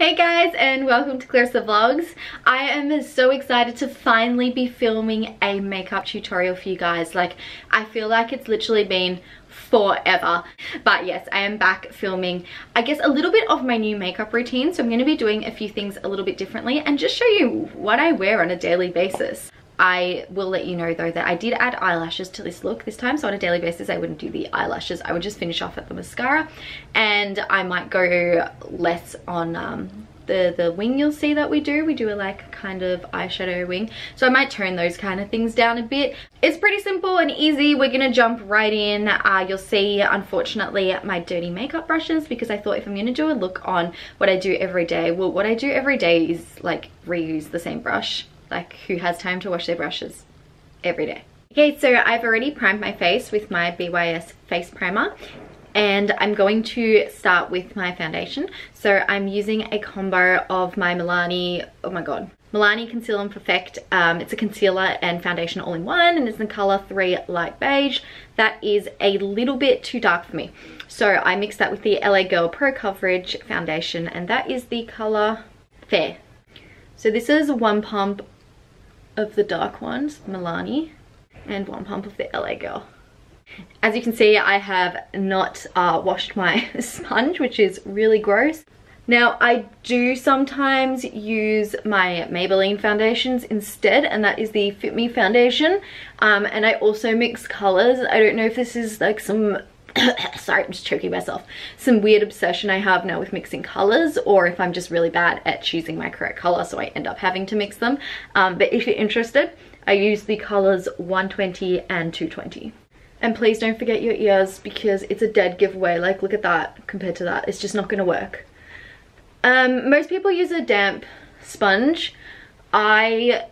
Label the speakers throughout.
Speaker 1: Hey guys, and welcome to Clarissa Vlogs. I am so excited to finally be filming a makeup tutorial for you guys. Like, I feel like it's literally been forever, but yes, I am back filming, I guess, a little bit of my new makeup routine. So I'm going to be doing a few things a little bit differently and just show you what I wear on a daily basis. I will let you know though that I did add eyelashes to this look this time, so on a daily basis I wouldn't do the eyelashes. I would just finish off at the mascara, and I might go less on the wing. You'll see that we do a like kind of eyeshadow wing, so I might tone those kind of things down a bit. It's pretty simple and easy. We're gonna jump right in. You'll see, unfortunately, my dirty makeup brushes, because I thought if I'm gonna do a look on what I do every day, well, what I do every day is like reuse the same brush. Like, who has time to wash their brushes every day? Okay, so I've already primed my face with my BYS face primer, and I'm going to start with my foundation. So I'm using a combo of my Milani, oh my god, Milani Conceal and Perfect. It's a concealer and foundation all in one, and it's in color 3 Light Beige. That is a little bit too dark for me, so I mixed that with the LA Girl Pro Coverage foundation, and that is the color Fair. So this is 1 pump of the dark ones, Milani, and 1 pump of the LA Girl. As you can see, I have not washed my sponge, which is really gross. Now, I do sometimes use my Maybelline foundations instead, and that is the Fit Me foundation. And I also mix colors. I don't know if this is like some sorry, I'm just choking myself, some weird obsession I have now with mixing colors, or if I'm just really bad at choosing my correct color, so I end up having to mix them. But if you're interested, I use the colors 120 and 220. And please don't forget your ears, because it's a dead giveaway. Like, look at that compared to that. It's just not gonna work. Most people use a damp sponge. I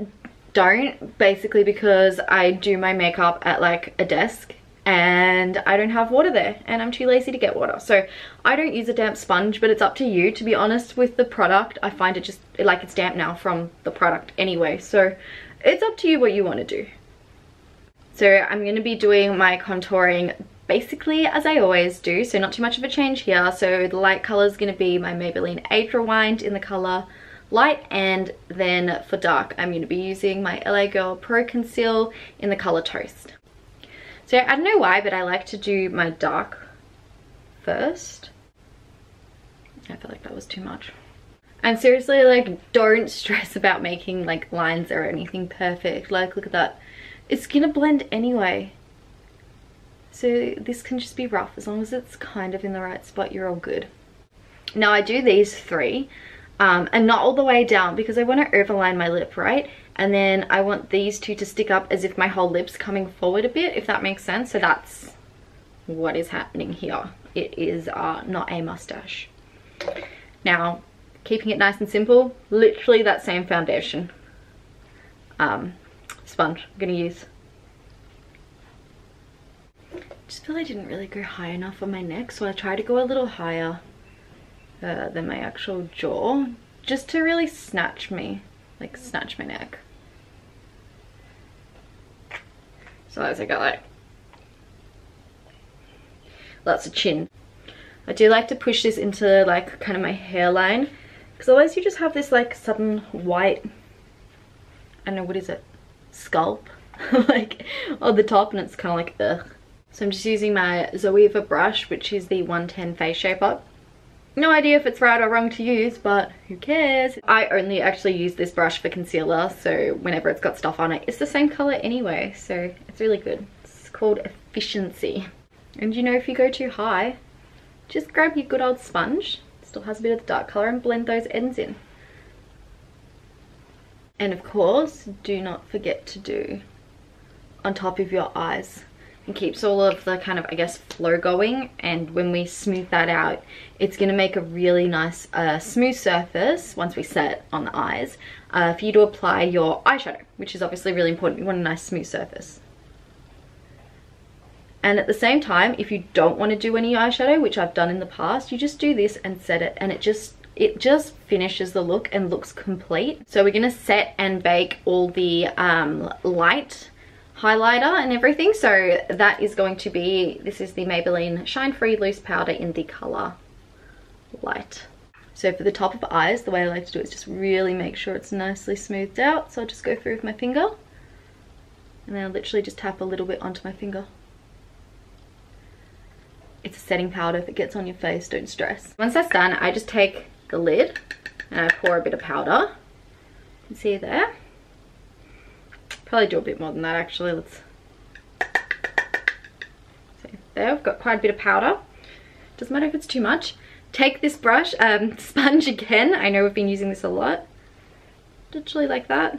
Speaker 1: don't, basically because I do my makeup at like a desk, and I don't have water there, and I'm too lazy to get water, so I don't use a damp sponge. But it's up to you. To be honest, with the product, I find it just like it's damp now from the product anyway, so it's up to you what you want to do. So I'm going to be doing my contouring basically as I always do, so not too much of a change here. So the light color is going to be my Maybelline Age Rewind in the color Light, and then for dark I'm going to be using my LA Girl Pro Conceal in the color Toast. So I don't know why, but I like to do my dark first. I feel like that was too much. And seriously, like, don't stress about making like lines or anything perfect. Like, look at that. It's gonna blend anyway. So this can just be rough. As long as it's kind of in the right spot, you're all good. Now I do these 3 and not all the way down, because I want to overline my lip, right? And then I want these 2 to stick up as if my whole lip's coming forward a bit, if that makes sense. So that's what is happening here. It is not a mustache. Now, keeping it nice and simple, literally that same foundation sponge I'm gonna use. Just feel I didn't really go high enough on my neck, so I try to go a little higher than my actual jaw, just to really snatch my neck. So as I got like lots of chin. I do like to push this into like kind of my hairline, because otherwise you just have this like sudden white, I don't know, what is it, scalp like on the top, and it's kind of like ugh. So I'm just using my Zoeva brush, which is the 110 Face Shaper. No idea if it's right or wrong to use, but who cares? I only actually use this brush for concealer, so whenever it's got stuff on it, it's the same color anyway, so it's really good. It's called efficiency. And you know, if you go too high, just grab your good old sponge, still has a bit of the dark color, and blend those ends in. And of course, do not forget to do on top of your eyes. It keeps all of the kind of, I guess, flow going, and when we smooth that out, it's going to make a really nice smooth surface once we set on the eyes for you to apply your eyeshadow, which is obviously really important. You want a nice smooth surface. And at the same time, if you don't want to do any eyeshadow, which I've done in the past, you just do this and set it, and it just finishes the look and looks complete. So we're going to set and bake all the light highlighter and everything. So that is going to be, this is the Maybelline Shine Free Loose Powder in the color Light. So for the top of eyes, the way I like to do it is just really make sure it's nicely smoothed out. So I'll just go through with my finger, and then I'll literally just tap a little bit onto my finger. It's a setting powder. If it gets on your face, don't stress. Once that's done, I just take the lid and I pour a bit of powder. You can see there. Probably do a bit more than that actually. Let's see. There, I've got quite a bit of powder. Doesn't matter if it's too much. Take this brush, sponge again. I know we've been using this a lot. Literally like that.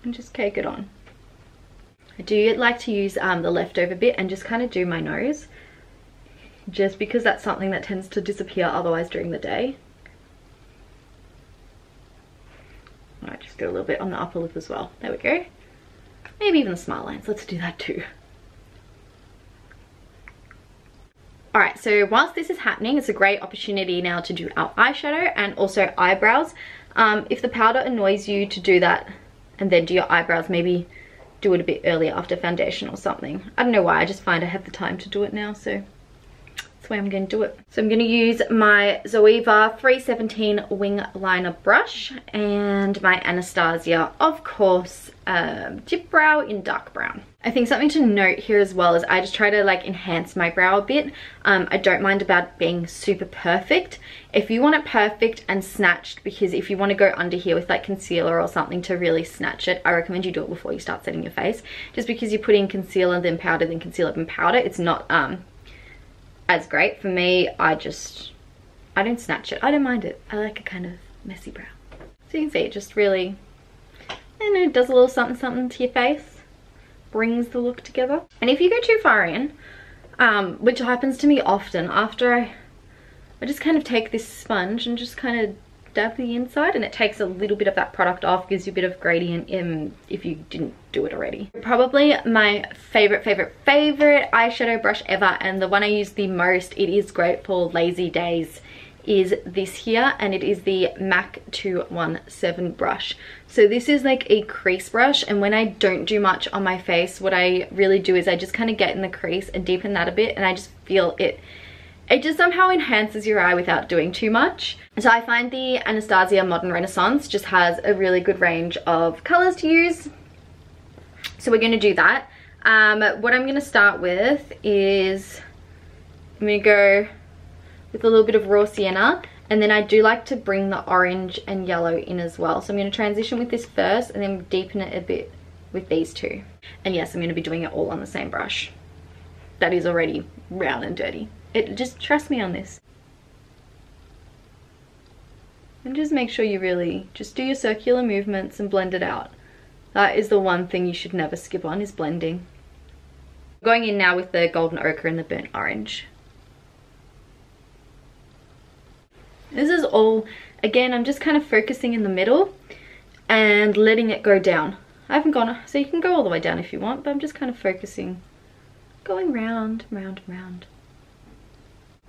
Speaker 1: And just cake it on. I do like to use the leftover bit and just kind of do my nose, just because that's something that tends to disappear otherwise during the day. I might just do a little bit on the upper lip as well. There we go. Maybe even the smile lines. Let's do that too. Alright, so whilst this is happening, it's a great opportunity now to do our eyeshadow and also eyebrows. If the powder annoys you to do that and then do your eyebrows, maybe do it a bit earlier after foundation or something. I don't know why, I just find I have the time to do it now, so that's the way I'm going to do it. So I'm going to use my Zoeva 317 wing liner brush and my Anastasia, of course, dip brow in dark brown. I think something to note here as well is I just try to like enhance my brow a bit. I don't mind about being super perfect. If you want it perfect and snatched, because if you want to go under here with like concealer or something to really snatch it, I recommend you do it before you start setting your face. Just because you put in concealer then powder then concealer then powder, it's not as great. For me, I don't snatch it. I don't mind it. I like a kind of messy brow. So you can see it just really, I don't know, does a little something something to your face. Brings the look together. And if you go too far in, which happens to me often, after I just kind of take this sponge and just kind of dab the inside, and it takes a little bit of that product off, gives you a bit of gradient in if you didn't do it already. Probably my favorite eyeshadow brush ever, and the one I use the most, it is great for lazy days, is this here, and it is the MAC 217 brush. So this is like a crease brush, and when I don't do much on my face, what I really do is I just kind of get in the crease and deepen that a bit, and I just feel it just somehow enhances your eye without doing too much. So I find the Anastasia Modern Renaissance just has a really good range of colors to use. So we're going to do that. What I'm going to start with is I'm going to go with a little bit of raw sienna, and then I do like to bring the orange and yellow in as well. So I'm going to transition with this first and then deepen it a bit with these two. And yes, I'm going to be doing it all on the same brush that is already round and dirty. Just trust me on this. And just make sure you really just do your circular movements and blend it out. That is the one thing you should never skip on, is blending. Going in now with the golden ochre and the burnt orange. This is all, again, I'm just kind of focusing in the middle and letting it go down. I haven't gone, so you can go all the way down if you want, but I'm just kind of focusing, going round, round, round.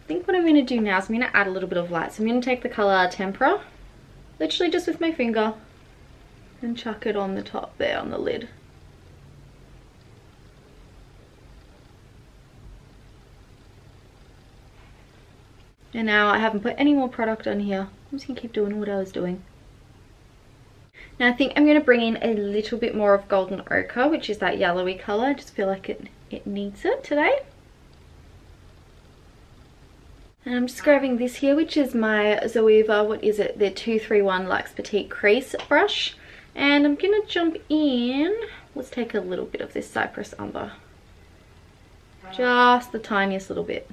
Speaker 1: I think what I'm going to do now is I'm going to add a little bit of light. So I'm going to take the colour Tempera, literally just with my finger, and chuck it on the top there on the lid. And now I haven't put any more product on here. I'm just going to keep doing what I was doing. Now I think I'm going to bring in a little bit more of golden ochre, which is that yellowy colour. I just feel like it needs it today. And I'm just grabbing this here, which is my Zoeva, what is it? The 231 Luxe Petite Crease brush. And I'm going to jump in. Let's take a little bit of this Cypress Umber. Just the tiniest little bit.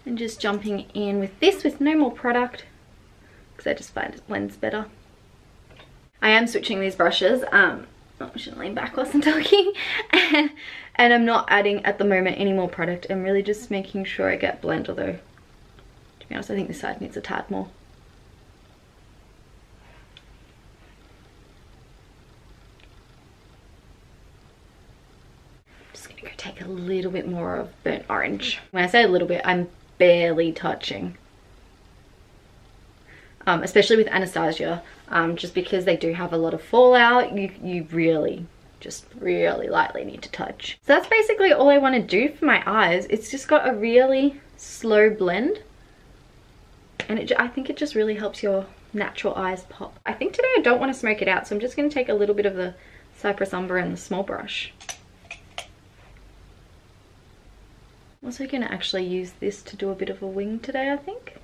Speaker 1: And just jumping in with this with no more product, because I just find it blends better. I am switching these brushes. I shouldn't lean back whilst I'm talking. And I'm not adding at the moment any more product. I'm really just making sure I get blend, although to be honest I think this side needs a tad more. I'm just going to go take a little bit more of burnt orange. When I say a little bit, I'm barely touching, especially with Anastasia, just because they do have a lot of fallout. You really just really lightly need to touch. So that's basically all I want to do for my eyes. It's just got a really slow blend, and I think it just really helps your natural eyes pop. I think today I don't want to smoke it out, so I'm just going to take a little bit of the Cypress Umber and the small brush. I'm also going to actually use this to do a bit of a wing today, I think.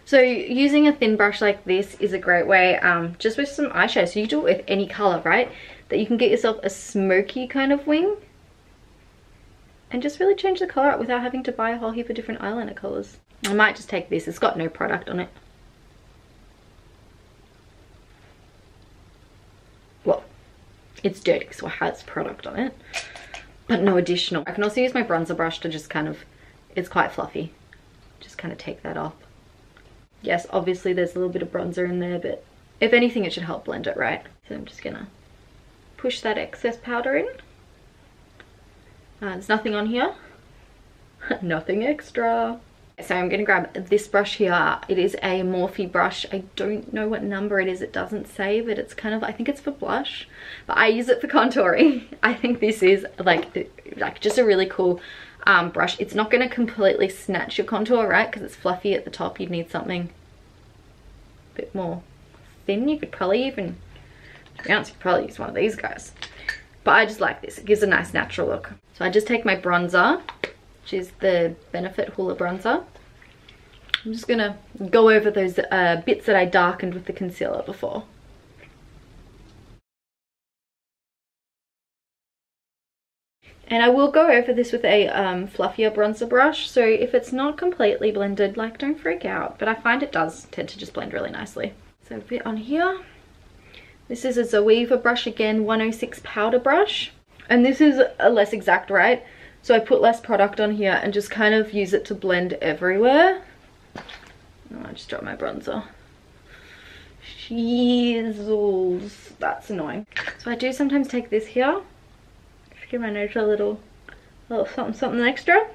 Speaker 1: So using a thin brush like this is a great way, just with some eyeshadow. So you do it with any color, right? That you can get yourself a smoky kind of wing and just really change the color up without having to buy a whole heap of different eyeliner colors. I might just take this. It's got no product on it. Well, it's dirty, so it has product on it, but no additional. I can also use my bronzer brush to just kind of, it's quite fluffy, just kind of take that off. Yes, obviously there's a little bit of bronzer in there, but if anything it should help blend it, right? So I'm just gonna push that excess powder in. There's nothing on here. Nothing extra. So I'm gonna grab this brush here. It is a Morphe brush. I don't know what number it is, it doesn't say, but it's kind of, I think it's for blush, but I use it for contouring. I think this is like just a really cool brush. It's not going to completely snatch your contour, right? Because it's fluffy at the top. You'd need something a bit more thin. You could probably even, to be honest, you could probably use one of these guys. But I just like this. It gives a nice natural look. So I just take my bronzer, which is the Benefit Hoola bronzer. I'm just going to go over those bits that I darkened with the concealer before. And I will go over this with a fluffier bronzer brush, so if it's not completely blended, like, don't freak out, but I find it does tend to just blend really nicely. So a bit on here. This is a Zoeva brush again, 106 powder brush, and this is a less exact, right? So I put less product on here and just kind of use it to blend everywhere. Oh, I just dropped my bronzer. Jeezels, that's annoying. So I do sometimes take this here, give my nose a little something extra.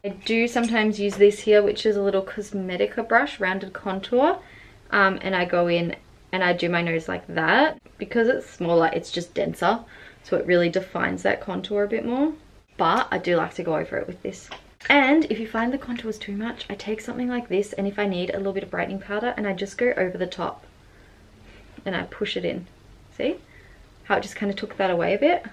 Speaker 1: I do sometimes use this here, which is a little Cosmetica brush, rounded contour, and I go in and I do my nose like that. Because it's smaller, it's just denser, so it really defines that contour a bit more. But I do like to go over it with this. And if you find the contours too much, I take something like this, and if I need a little bit of brightening powder, and I just go over the top and I push it in. See how it just kind of took that away a bit?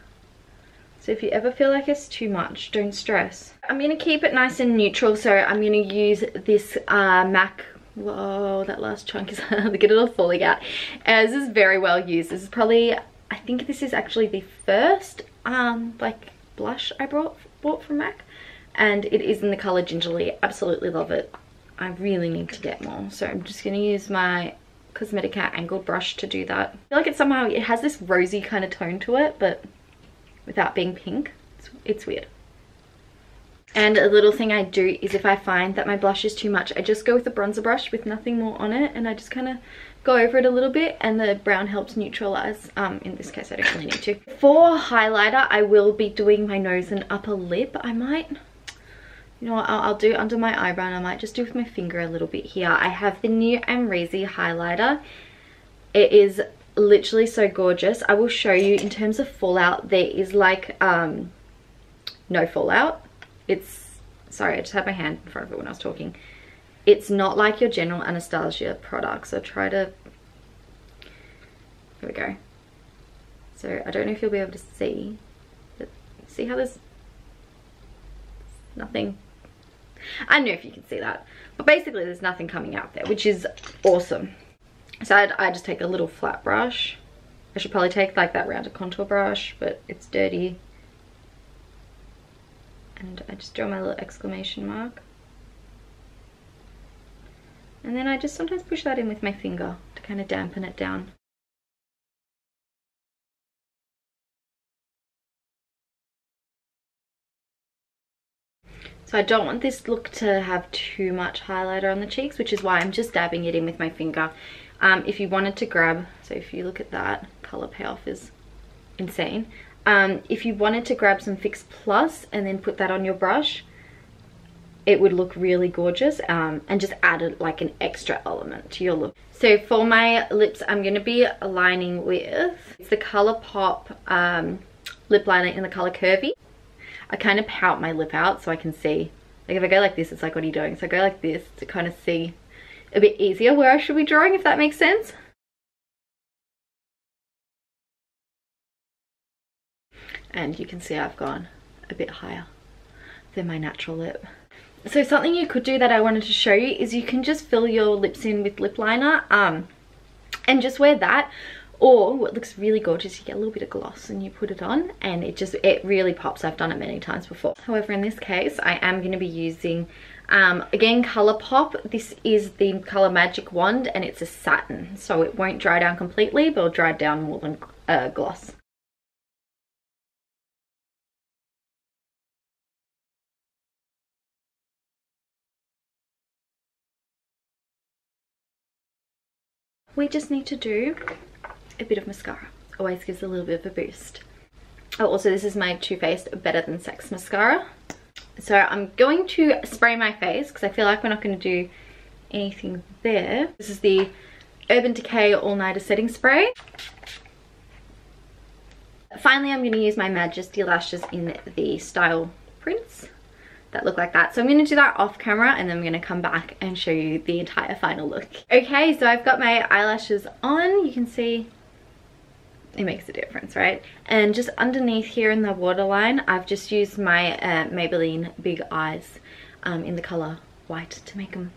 Speaker 1: So if you ever feel like it's too much, don't stress. I'm going to keep it nice and neutral, so I'm going to use this MAC. Whoa, that last chunk is look at it all falling out. This is very well used. This is probably, I think this is actually the first like blush I bought from MAC, and it is in the color Gingerly. Absolutely love it. I really need to get more, so I'm just going to use my Cosmetica angled brush to do that. I feel like it has this rosy kind of tone to it, but without being pink. It's weird. And a little thing I do is if I find that my blush is too much, I just go with the bronzer brush with nothing more on it, and I just kind of go over it a little bit, and the brown helps neutralize. In this case I don't really need to. For highlighter, I will be doing my nose and upper lip. I might, you know what, I'll do under my eyebrow, and I might just do with my finger a little bit here. I have the new Amrezy highlighter. It is literally so gorgeous. I will show you in terms of fallout. There is like no fallout. It's, sorry, I just had my hand in front of it when I was talking. It's not like your general Anastasia products. So try to, here we go. So I don't know if you'll be able to see, but see how there's nothing. I don't know if you can see that, but basically there's nothing coming out there, which is awesome. So I just take a little flat brush. I should probably take like that rounded contour brush, but it's dirty. And I just draw my little exclamation mark. And then I just sometimes push that in with my finger to kind of dampen it down. So I don't want this look to have too much highlighter on the cheeks, which is why I'm just dabbing it in with my finger. If you wanted to grab, so if you look at that, color payoff is insane. If you wanted to grab some Fix Plus and then put that on your brush, it would look really gorgeous, and just added like an extra element to your look. So for my lips, I'm going to be lining with, it's the ColourPop lip liner in the color Curvy. I kind of pout my lip out so I can see. Like if I go like this, it's like, what are you doing? So I go like this to kind of see a bit easier where I should be drawing, if that makes sense. And you can see I've gone a bit higher than my natural lip. So something you could do that I wanted to show you is you can just fill your lips in with lip liner and just wear that. Or what looks really gorgeous, you get a little bit of gloss and you put it on and it really pops. I've done it many times before. However, in this case, I am going to be using, again, ColourPop. This is the Color Magic wand and it's a satin. So it won't dry down completely, but it'll dry down more than gloss. We just need to do a bit of mascara. Always gives a little bit of a boost. Oh, also this is my Too Faced Better Than Sex mascara. So I'm going to spray my face because I feel like we're not going to do anything there. This is the Urban Decay All Nighter Setting Spray. Finally, I'm going to use my Majesty lashes in the Style Prints that look like that. So I'm going to do that off camera and then I'm going to come back and show you the entire final look. Okay, so I've got my eyelashes on. You can see it makes a difference, right? And just underneath here in the waterline, I've just used my Maybelline Big Eyes in the color White to make them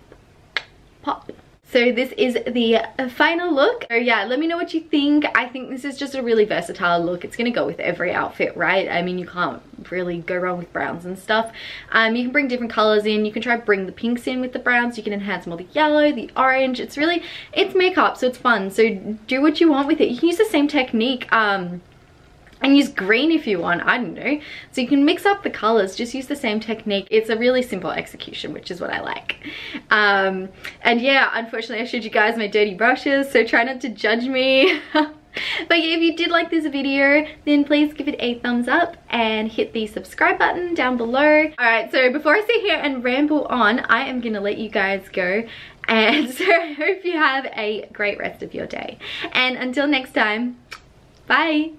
Speaker 1: pop. So this is the final look. So yeah, let me know what you think. I think this is just a really versatile look. It's gonna go with every outfit, right? I mean, you can't really go wrong with browns and stuff. You can bring different colors in. You can try bring the pinks in with the browns. You can enhance more the yellow, the orange. It's makeup, so it's fun. So do what you want with it. You can use the same technique and use green if you want, I don't know. So you can mix up the colors, just use the same technique. It's a really simple execution, which is what I like. And yeah, unfortunately I showed you guys my dirty brushes, so try not to judge me. But yeah, if you did like this video, then please give it a thumbs up and hit the subscribe button down below. Alright, so before I sit here and ramble on, I am gonna let you guys go. And so I hope you have a great rest of your day. And until next time, bye!